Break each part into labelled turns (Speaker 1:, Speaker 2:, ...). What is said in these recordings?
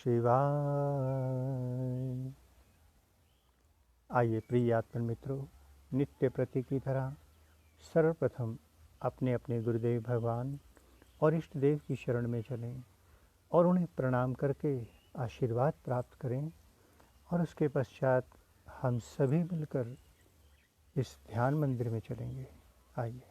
Speaker 1: शिवाय। आइए प्रिय आत्मन मित्रों, नित्य प्रति की तरह सर्वप्रथम अपने अपने गुरुदेव भगवान और इष्ट देव की शरण में चलें और उन्हें प्रणाम करके आशीर्वाद प्राप्त करें। और उसके पश्चात हम सभी मिलकर इस ध्यान मंदिर में चलेंगे। आइए।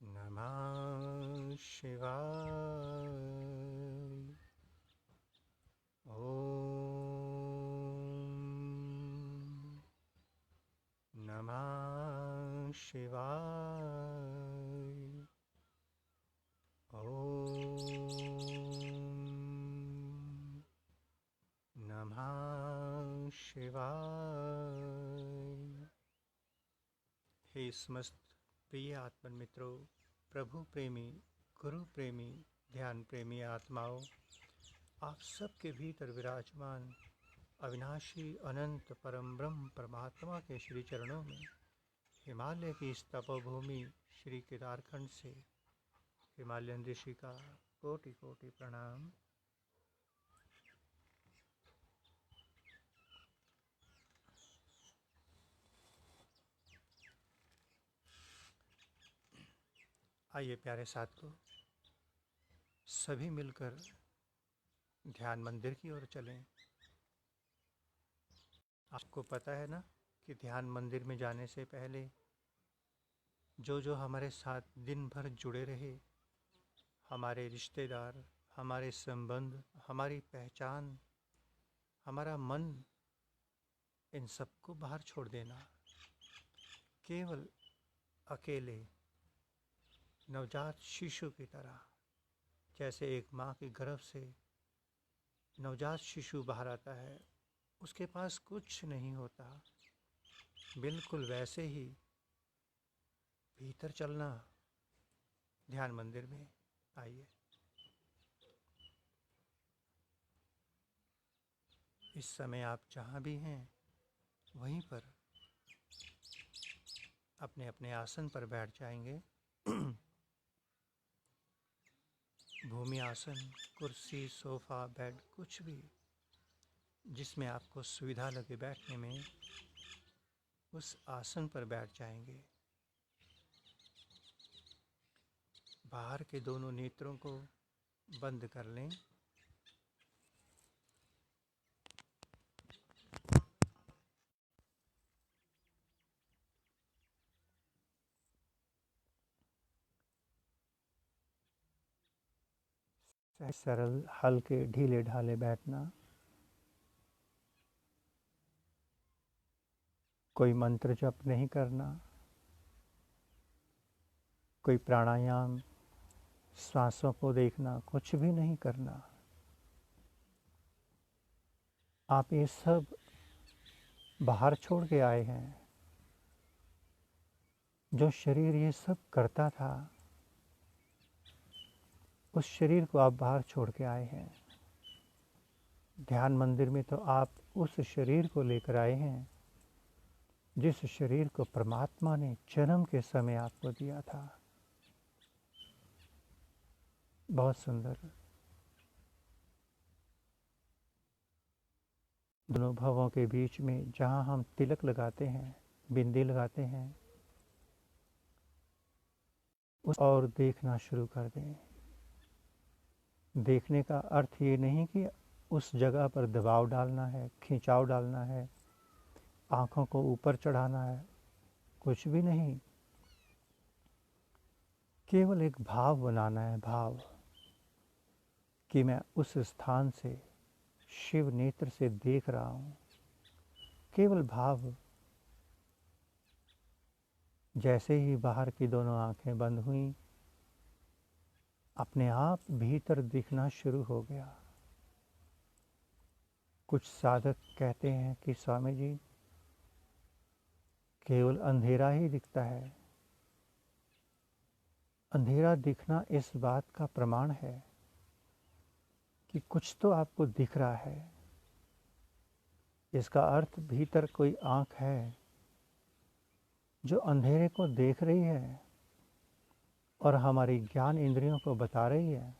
Speaker 1: नमः शिवाय। नमः शिवाय। नमः शिवाय। हे समस्त प्रिय आत्मन मित्रों, प्रभु प्रेमी, गुरु प्रेमी, ध्यान प्रेमी आत्माओं, आप सबके भीतर विराजमान अविनाशी अनंत परम ब्रह्म परमात्मा के श्री चरणों में हिमालय की इस तपोभूमि श्री केदारखंड से हिमालयन ऋषि का कोटि कोटि प्रणाम। आइए प्यारे साथियों, सभी मिलकर ध्यान मंदिर की ओर चलें। आपको पता है ना कि ध्यान मंदिर में जाने से पहले जो हमारे साथ दिन भर जुड़े रहे, हमारे रिश्तेदार, हमारे संबंध, हमारी पहचान, हमारा मन, इन सबको बाहर छोड़ देना। केवल अकेले नवजात शिशु की तरह, जैसे एक माँ के गर्भ से नवजात शिशु बाहर आता है, उसके पास कुछ नहीं होता, बिल्कुल वैसे ही भीतर चलना ध्यान मंदिर में। आइए, इस समय आप जहाँ भी हैं वहीं पर अपने अपने आसन पर बैठ जाएंगे। भूमि आसन, कुर्सी, सोफा, बेड, कुछ भी जिसमें आपको सुविधा लगे बैठने में, उस आसन पर बैठ जाएंगे। बाहर के दोनों नेत्रों को बंद कर लें। सरल, हल्के, ढीले ढाले बैठना। कोई मंत्र जप नहीं करना, कोई प्राणायाम, सांसों को देखना, कुछ भी नहीं करना। आप ये सब बाहर छोड़ के आए हैं। जो शरीर ये सब करता था, उस शरीर को आप बाहर छोड़ के आए हैं। ध्यान मंदिर में तो आप उस शरीर को लेकर आए हैं जिस शरीर को परमात्मा ने जन्म के समय आपको दिया था। बहुत सुंदर। दोनों भवों के बीच में जहाँ हम तिलक लगाते हैं, बिंदी लगाते हैं, उस और देखना शुरू कर दें। देखने का अर्थ ये नहीं कि उस जगह पर दबाव डालना है, खिंचाव डालना है, आँखों को ऊपर चढ़ाना है, कुछ भी नहीं। केवल एक भाव बनाना है, भाव कि मैं उस स्थान से शिव नेत्र से देख रहा हूँ। केवल भाव। जैसे ही बाहर की दोनों आंखें बंद हुई, अपने आप भीतर दिखना शुरू हो गया। कुछ साधक कहते हैं कि स्वामी जी, केवल अंधेरा ही दिखता है। अंधेरा दिखना इस बात का प्रमाण है कि कुछ तो आपको दिख रहा है। इसका अर्थ भीतर कोई आंख है जो अंधेरे को देख रही है और हमारी ज्ञान इंद्रियों को बता रही है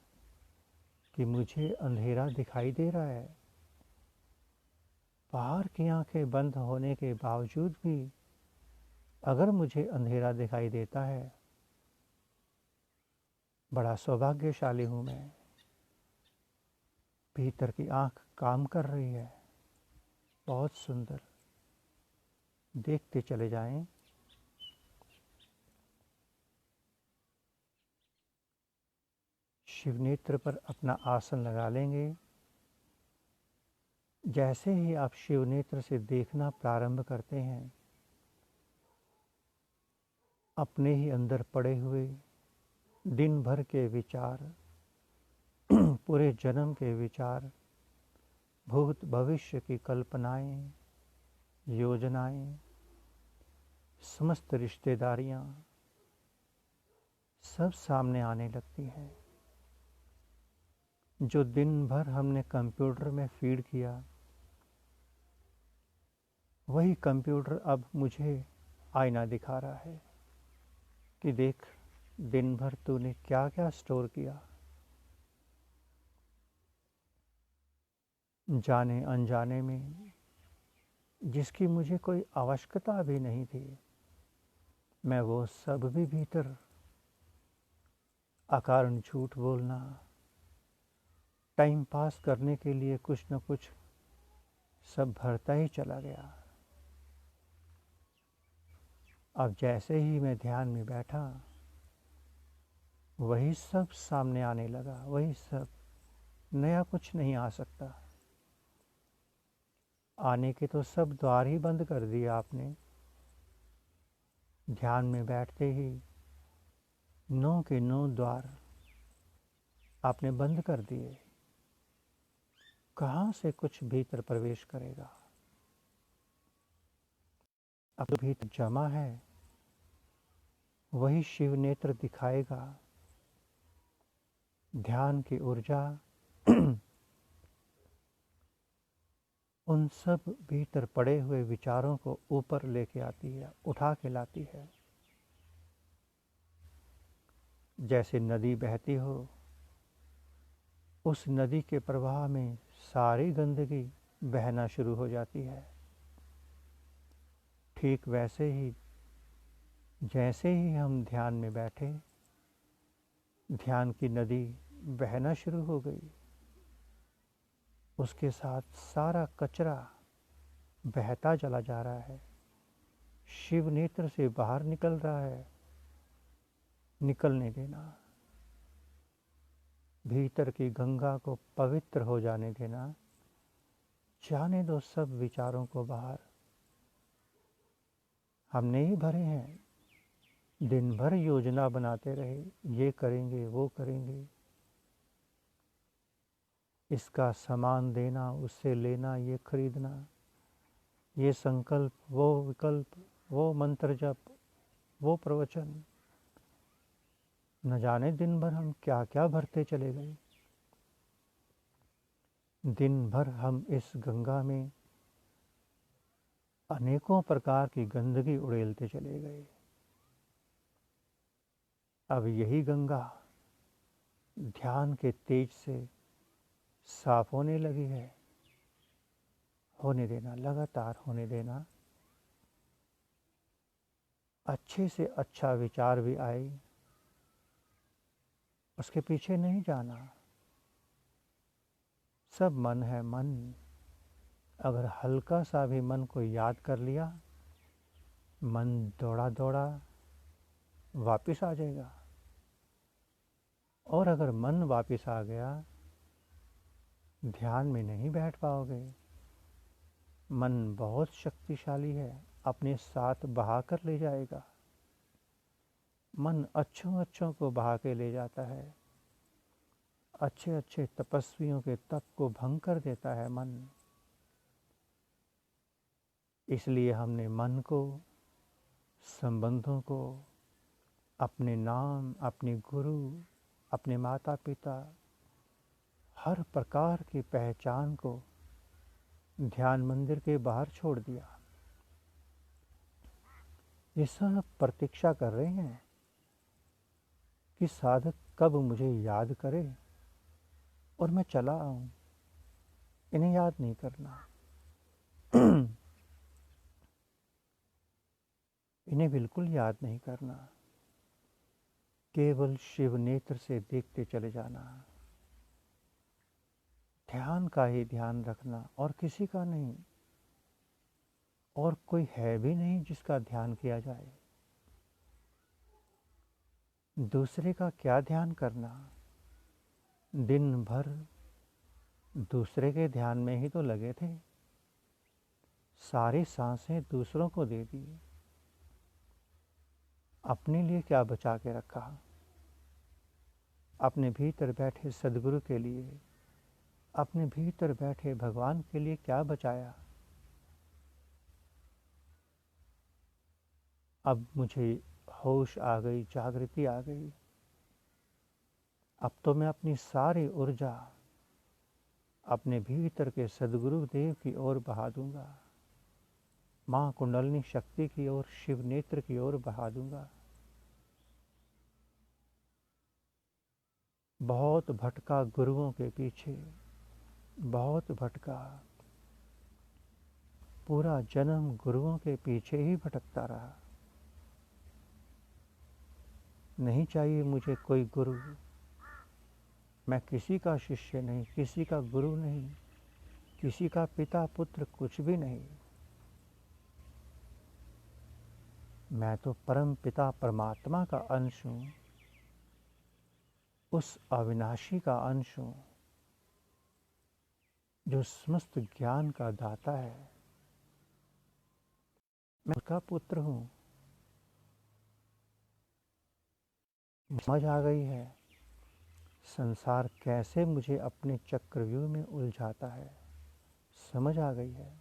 Speaker 1: कि मुझे अंधेरा दिखाई दे रहा है। बाहर की आंखें बंद होने के बावजूद भी अगर मुझे अंधेरा दिखाई देता है, बड़ा सौभाग्यशाली हूँ मैं। भीतर की आंख काम कर रही है। बहुत सुंदर। देखते चले जाएं। शिवनेत्र पर अपना आसन लगा लेंगे। जैसे ही आप शिवनेत्र से देखना प्रारंभ करते हैं, अपने ही अंदर पड़े हुए दिन भर के विचार, पूरे जन्म के विचार, भूत भविष्य की कल्पनाएं, योजनाएं, समस्त रिश्तेदारियां सब सामने आने लगती हैं। जो दिन भर हमने कंप्यूटर में फीड किया, वही कंप्यूटर अब मुझे आईना दिखा रहा है कि देख दिन भर तूने क्या क्या स्टोर किया। जाने अनजाने में जिसकी मुझे कोई आवश्यकता भी नहीं थी, मैं वो सब भी भीतर अकारण झूठ बोलना, टाइम पास करने के लिए कुछ न कुछ सब भरता ही चला गया। अब जैसे ही मैं ध्यान में बैठा, वही सब सामने आने लगा, वही सब, नया कुछ नहीं आ सकता। आने के तो सब द्वार ही बंद कर दिए आपने। ध्यान में बैठते ही 9 के 9 द्वार आपने बंद कर दिए। कहाँ से कुछ भीतर प्रवेश करेगा? अब तो भीतर जमा है, वही शिव नेत्र दिखाएगा। ध्यान की ऊर्जा उन सब भीतर पड़े हुए विचारों को ऊपर लेके आती है, उठा के लाती है। जैसे नदी बहती हो, उस नदी के प्रवाह में सारी गंदगी बहना शुरू हो जाती है। ठीक वैसे ही जैसे ही हम ध्यान में बैठे, ध्यान की नदी बहना शुरू हो गई। उसके साथ सारा कचरा बहता चला जा रहा है, शिव नेत्र से बाहर निकल रहा है। निकलने देना, भीतर की गंगा को पवित्र हो जाने देना। जाने दो सब विचारों को बाहर। हमने ही भरे हैं, दिन भर योजना बनाते रहे, ये करेंगे वो करेंगे, इसका सामान देना, उससे लेना, ये खरीदना, ये संकल्प, वो विकल्प, वो मंत्र जप, वो प्रवचन। न जाने दिन भर हम क्या क्या भरते चले गए। दिन भर हम इस गंगा में अनेकों प्रकार की गंदगी उड़ेलते चले गए। अब यही गंगा ध्यान के तेज से साफ होने लगी है। होने देना, लगातार होने देना। अच्छे से अच्छा विचार भी आए, उसके पीछे नहीं जाना। सब मन है, मन। अगर हल्का सा भी मन को याद कर लिया, मन दौड़ा दौड़ा वापस आ जाएगा। और अगर मन वापस आ गया, ध्यान में नहीं बैठ पाओगे। मन बहुत शक्तिशाली है, अपने साथ बहा कर ले जाएगा। मन अच्छों अच्छों को बहा के ले जाता है। अच्छे अच्छे तपस्वियों के तप को भंग कर देता है मन। इसलिए हमने मन को, संबंधों को, अपने नाम, अपने गुरु, अपने माता पिता, हर प्रकार की पहचान को ध्यान मंदिर के बाहर छोड़ दिया। ये सब प्रतीक्षा कर रहे हैं कि साधक कब मुझे याद करे और मैं चला आऊं। इन्हें याद नहीं करना। इन्हें बिल्कुल याद नहीं करना। केवल शिव नेत्र से देखते चले जाना। ध्यान का ही ध्यान रखना और किसी का नहीं। और कोई है भी नहीं जिसका ध्यान किया जाए। दूसरे का क्या ध्यान करना। दिन भर दूसरे के ध्यान में ही तो लगे थे। सारी सांसें दूसरों को दे दी, अपने लिए क्या बचा के रखा। अपने भीतर बैठे सदगुरु के लिए, अपने भीतर बैठे भगवान के लिए क्या बचाया। अब मुझे होश आ गई, जागृति आ गई। अब तो मैं अपनी सारी ऊर्जा अपने भीतर के सदगुरु देव की ओर बहा दूंगा। माँ कुंडलिनी शक्ति की ओर, शिव नेत्र की ओर बहा दूंगा। बहुत भटका गुरुओं के पीछे, बहुत भटका, पूरा जन्म गुरुओं के पीछे ही भटकता रहा। नहीं चाहिए मुझे कोई गुरु, मैं किसी का शिष्य नहीं, किसी का गुरु नहीं, किसी का पिता पुत्र कुछ भी नहीं। मैं तो परम पिता परमात्मा का अंश हूँ, उस अविनाशी का अंश हूँ जो समस्त ज्ञान का दाता है। मैं उसका पुत्र हूँ। समझ आ गई है संसार कैसे मुझे अपने चक्रव्यूह में उलझाता है, समझ आ गई है।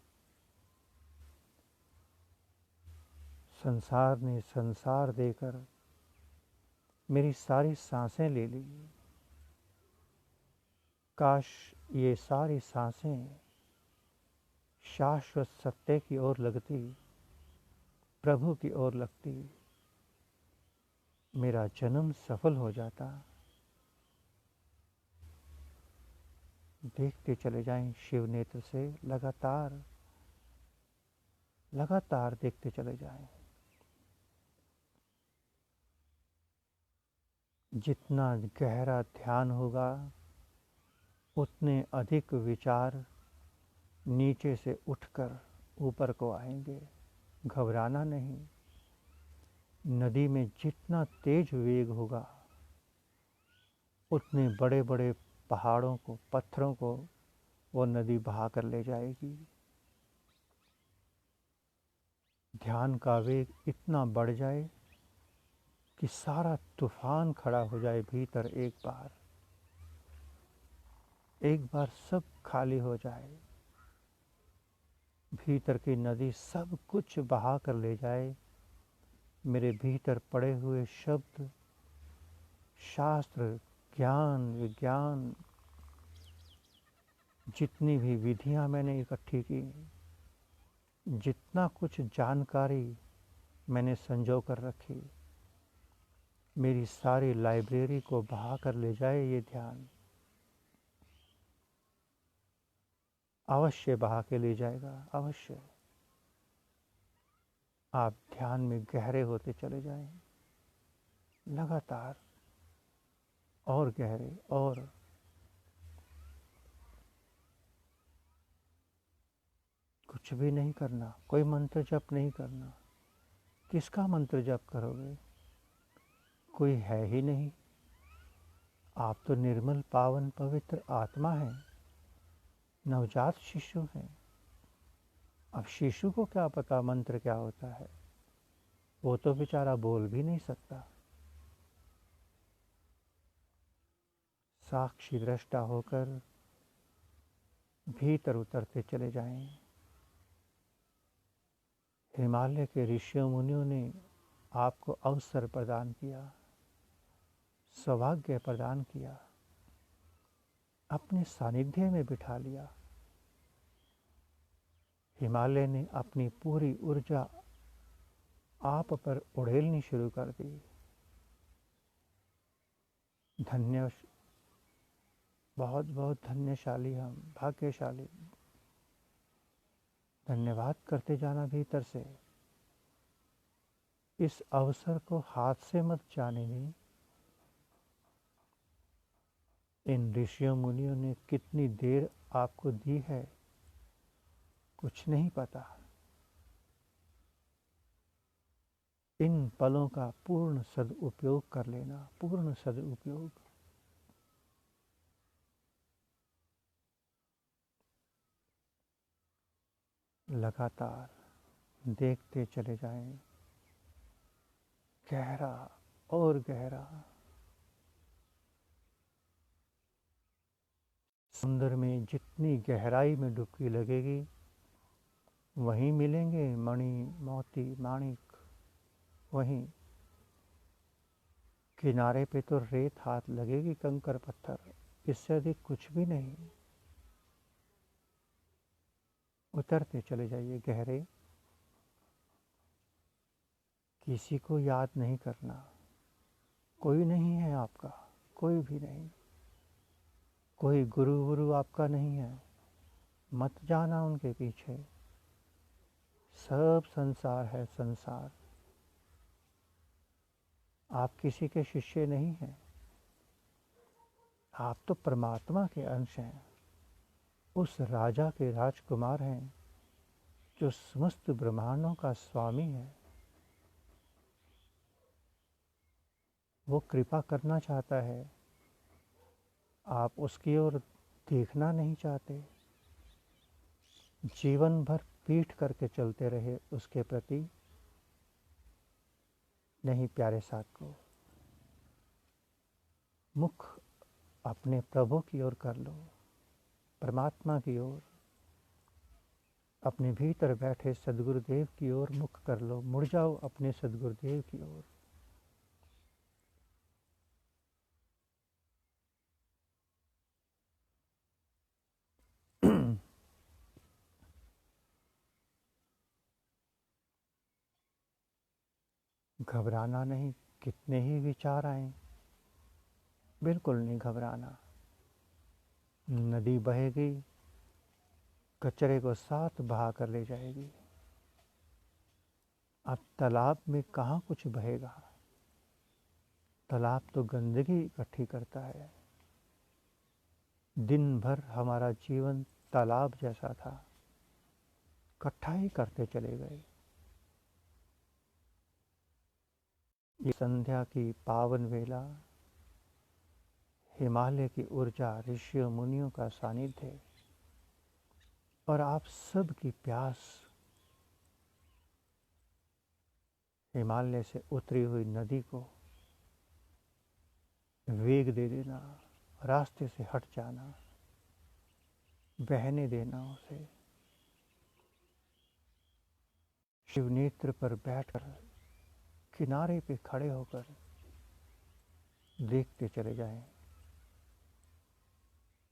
Speaker 1: संसार ने संसार देकर मेरी सारी सांसें ले ली। काश ये सारी सांसें शाश्वत सत्य की ओर लगती, प्रभु की ओर लगती, मेरा जन्म सफल हो जाता। देखते चले जाएं शिव नेत्र से, लगातार लगातार देखते चले जाएं। जितना गहरा ध्यान होगा उतने अधिक विचार नीचे से उठकर ऊपर को आएंगे। घबराना नहीं। नदी में जितना तेज वेग होगा उतने बड़े बड़े पहाड़ों को, पत्थरों को वो नदी बहा कर ले जाएगी। ध्यान का वेग इतना बढ़ जाए कि सारा तूफान खड़ा हो जाए भीतर। एक बार सब खाली हो जाए, भीतर की नदी सब कुछ बहा कर ले जाए। मेरे भीतर पड़े हुए शब्द, शास्त्र, ज्ञान, विज्ञान, जितनी भी विधियां मैंने इकट्ठी की, जितना कुछ जानकारी मैंने संजो कर रखी, मेरी सारी लाइब्रेरी को बहा कर ले जाए ये ध्यान। अवश्य बहा के ले जाएगा, अवश्य। आप ध्यान में गहरे होते चले जाएं, लगातार और गहरे। और कुछ भी नहीं करना, कोई मंत्र जप नहीं करना। किसका मंत्र जप करोगे? कोई है ही नहीं। आप तो निर्मल पावन पवित्र आत्मा हैं, नवजात शिशु हैं। अब शिशु को क्या पता मंत्र क्या होता है? वो तो बेचारा बोल भी नहीं सकता। साक्षी दृष्टा होकर भीतर उतरते चले जाएं। हिमालय के ऋषियों मुनियों ने आपको अवसर प्रदान किया, सौभाग्य प्रदान किया, अपने सानिध्य में बिठा लिया। हिमालय ने अपनी पूरी ऊर्जा आप पर उड़ेलनी शुरू कर दी। धन्य, बहुत बहुत धन्यशाली हम, भाग्यशाली। धन्यवाद करते जाना भीतर से। इस अवसर को हाथ से मत जाने दें। इन ऋषियों मुनियों ने कितनी देर आपको दी है कुछ नहीं पता। इन पलों का पूर्ण सदुपयोग कर लेना, पूर्ण सदुपयोग। लगातार देखते चले जाएं, गहरा और गहरा। समुद्र में जितनी गहराई में डुबकी लगेगी वहीं मिलेंगे मणि, मोती, माणिक। वहीं किनारे पे तो रेत हाथ लगेगी, कंकर पत्थर, इससे अधिक कुछ भी नहीं। उतरते चले जाइए गहरे। किसी को याद नहीं करना। कोई नहीं है आपका, कोई भी नहीं। कोई गुरु वुरु आपका नहीं है, मत जाना उनके पीछे। सब संसार है, संसार। आप किसी के शिष्य नहीं हैं। आप तो परमात्मा के अंश हैं, उस राजा के राजकुमार हैं जो समस्त ब्रह्मांडों का स्वामी है। वो कृपा करना चाहता है, आप उसकी ओर देखना नहीं चाहते। जीवन भर पीठ करके चलते रहे उसके प्रति। नहीं प्यारे साथ को, मुख अपने प्रभु की ओर कर लो, परमात्मा की ओर। अपने भीतर बैठे सदगुरुदेव की ओर मुख कर लो, मुड़ जाओ अपने सदगुरुदेव की ओर। घबराना नहीं, कितने ही विचार आए, बिल्कुल नहीं घबराना। नदी बहेगी, कचरे को साथ बहा कर ले जाएगी। अब तालाब में कहाँ कुछ बहेगा, तालाब तो गंदगी इकट्ठी करता है। दिन भर हमारा जीवन तालाब जैसा था, इकट्ठा ही करते चले गए। ये संध्या की पावन वेला, हिमालय की ऊर्जा, ऋषियों मुनियों का सानिध्य और आप सब की प्यास, हिमालय से उतरी हुई नदी को वेग दे देना, रास्ते से हट जाना, बहने देना उसे। शिवनेत्र पर बैठकर, किनारे पे खड़े होकर देखते चले जाएं।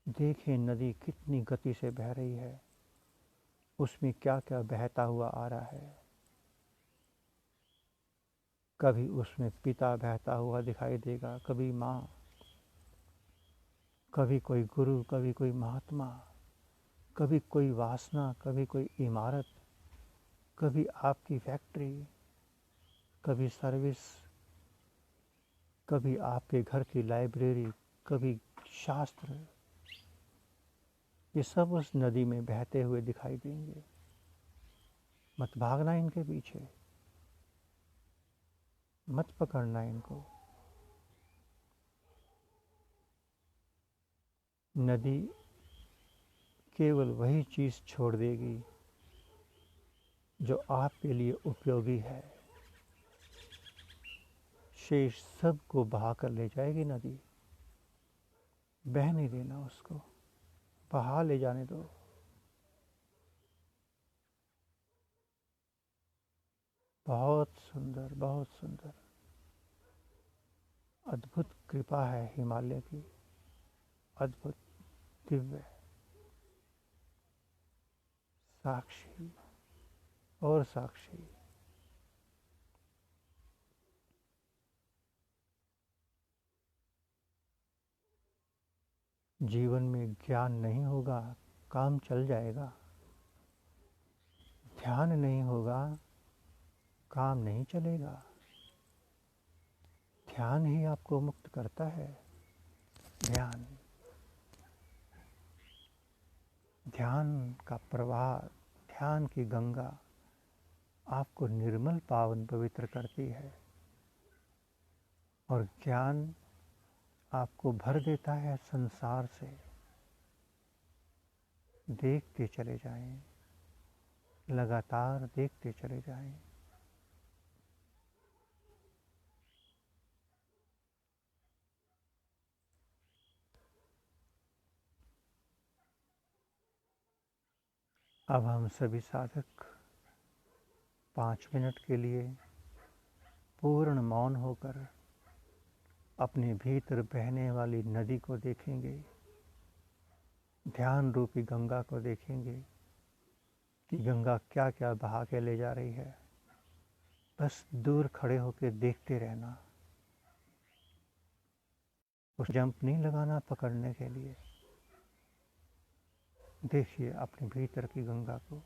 Speaker 1: देखें नदी कितनी गति से बह रही है, उसमें क्या क्या बहता हुआ आ रहा है। कभी उसमें पिता बहता हुआ दिखाई देगा, कभी माँ, कभी कोई गुरु, कभी कोई महात्मा, कभी कोई वासना, कभी कोई इमारत, कभी आपकी फैक्ट्री, कभी सर्विस, कभी आपके घर की लाइब्रेरी, कभी शास्त्र। ये सब उस नदी में बहते हुए दिखाई देंगे। मत भागना इनके पीछे, मत पकड़ना इनको। नदी केवल वही चीज़ छोड़ देगी जो आपके लिए उपयोगी है। शेष सब को बहा कर ले जाएगी नदी। बह नहीं देना उसको, बहा ले जाने दो। बहुत सुंदर, बहुत सुंदर, अद्भुत कृपा है हिमालय की, अद्भुत, दिव्य, साक्षी और साक्षी। जीवन में ज्ञान नहीं होगा, काम चल जाएगा। ध्यान नहीं होगा, काम नहीं चलेगा। ध्यान ही आपको मुक्त करता है। ध्यान, ध्यान का प्रवाह, ध्यान की गंगा आपको निर्मल पावन पवित्र करती है। और ज्ञान आपको भर देता है संसार से। देखते चले जाएं, लगातार देखते चले जाएं। अब हम सभी साधक 5 मिनट के लिए पूर्ण मौन होकर अपने भीतर बहने वाली नदी को देखेंगे। ध्यान रूपी गंगा को देखेंगे कि गंगा क्या क्या बहा के ले जा रही है। बस दूर खड़े होकर देखते रहना, उस जंप नहीं लगाना पकड़ने के लिए। देखिए अपने भीतर की गंगा को।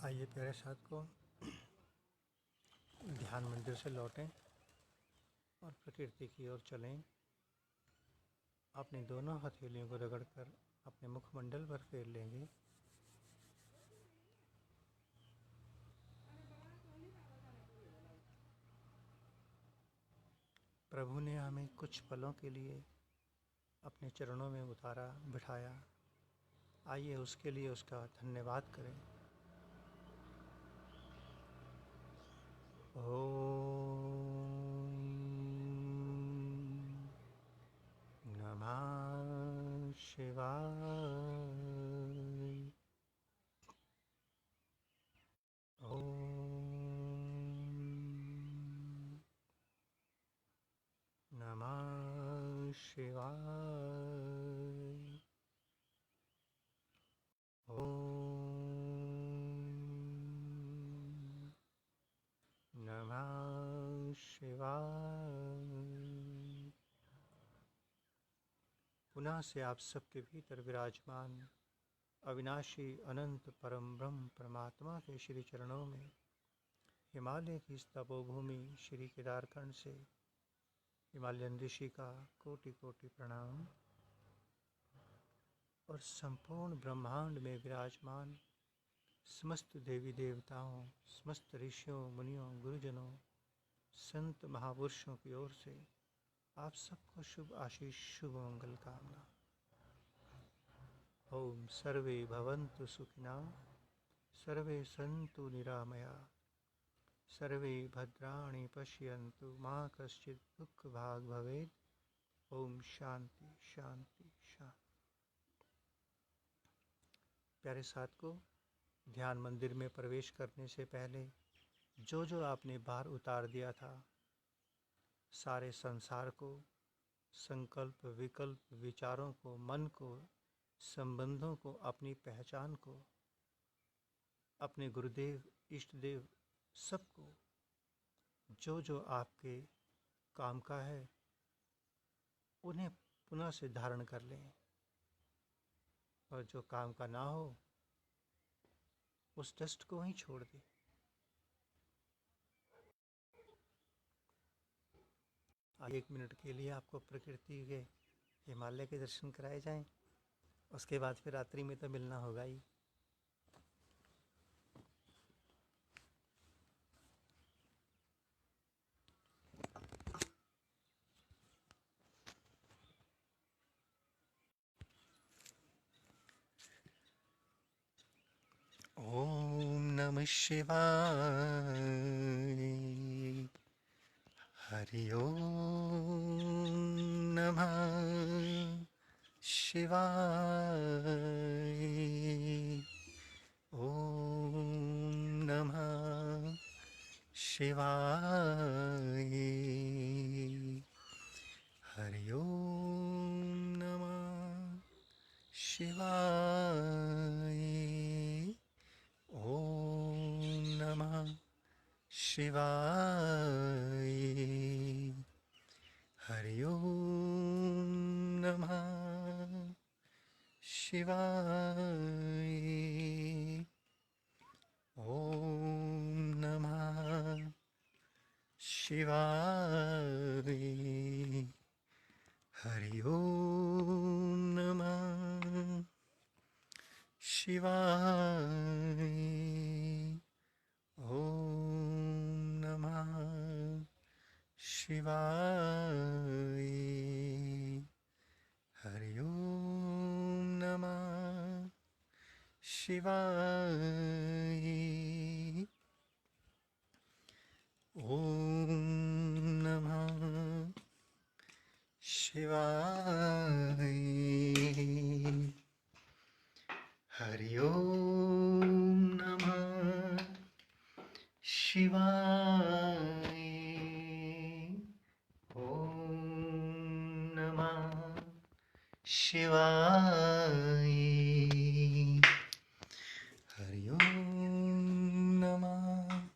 Speaker 1: आइए प्यारे साथ को ध्यान मंदिर से लौटें और प्रकृति की ओर चलें। अपनी दोनों हथेलियों को रगड़कर अपने मुखमंडल पर फेर लेंगे। प्रभु ने हमें कुछ पलों के लिए अपने चरणों में उतारा, बिठाया। आइए उसके लिए उसका धन्यवाद करें। ओम नमः शिवाय। ओम नमः शिवाय। ओम नमः शिवाय। पुनः से आप सबके भीतर विराजमान अविनाशी अनंत परम ब्रह्म परमात्मा के श्री चरणों में हिमालय की इस तपोभूमि श्री केदारखंड से हिमालयन ऋषि का कोटि कोटि प्रणाम और संपूर्ण ब्रह्मांड में विराजमान समस्त देवी देवताओं, समस्त ऋषियों, मुनियों, गुरुजनों, संत महापुरुषों की ओर से आप सबको शुभ आशीष, शुभ मंगल कामना। ओम सर्वे भवन्तु सुखिनः, सर्वे सन्तु निरामया, सर्वे भद्राणि पश्यन्तु मा कश्चित् दुःखभाग् भवेत्। ओम शांति शांति शांति। प्यारे साथ को ध्यान मंदिर में प्रवेश करने से पहले जो जो आपने बाहर उतार दिया था, सारे संसार को, संकल्प, विकल्प, विचारों को, मन को, संबंधों को, अपनी पहचान को, अपने गुरुदेव, इष्ट देव, सबको, जो जो आपके काम का है उन्हें पुनः से धारण कर लें, और जो काम का ना हो उस डस्ट को ही छोड़ दें। एक मिनट के लिए आपको प्रकृति के हिमालय के दर्शन कराए जाएं, उसके बाद फिर रात्रि में तो मिलना होगा ही। ओम नमः शिवाय। हरि ओम नमः शिवाय। ओम नमः शिवाय। हरि ओम नमः शिवाय। ओम नमः शिवाय। हरि ओम नमः शिवाय। ओम नमः शिवाय। हरि ओम नमः शिवाय। ओम नमः शिवाय। हरि ओम नमः शिवाय। ओम नमः शिवाय। हरि ओम नमः शिवाय। ओम नमः शिवाय। हरि ओम नमः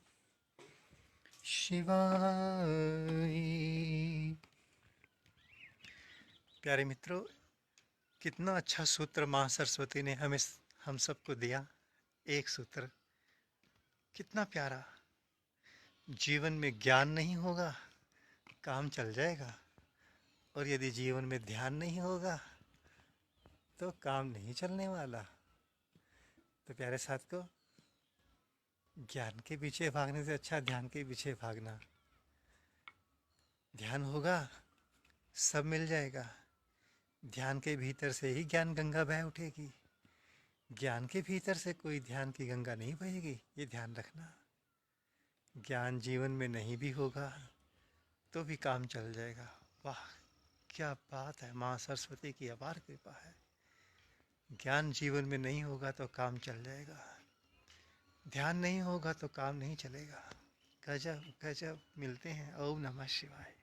Speaker 1: शिवाय। प्यारे मित्रों, कितना अच्छा सूत्र माँ सरस्वती ने हम सबको दिया। एक सूत्र, कितना प्यारा। जीवन में ज्ञान नहीं होगा, काम चल जाएगा। और यदि जीवन में ध्यान नहीं होगा तो काम नहीं चलने वाला। तो प्यारे साथ को, ज्ञान के पीछे भागने से अच्छा ध्यान के पीछे भागना। ध्यान होगा, सब मिल जाएगा। ध्यान के भीतर से ही ज्ञान गंगा बह उठेगी। ज्ञान के भीतर से कोई ध्यान की गंगा नहीं बहेगी, ये ध्यान रखना। ज्ञान जीवन में नहीं भी होगा तो भी काम चल जाएगा। वाह, क्या बात है! माँ सरस्वती की अपार कृपा है। ज्ञान जीवन में नहीं होगा तो काम चल जाएगा, ध्यान नहीं होगा तो काम नहीं चलेगा। गजब गजब। मिलते हैं। ओम नमः शिवाय।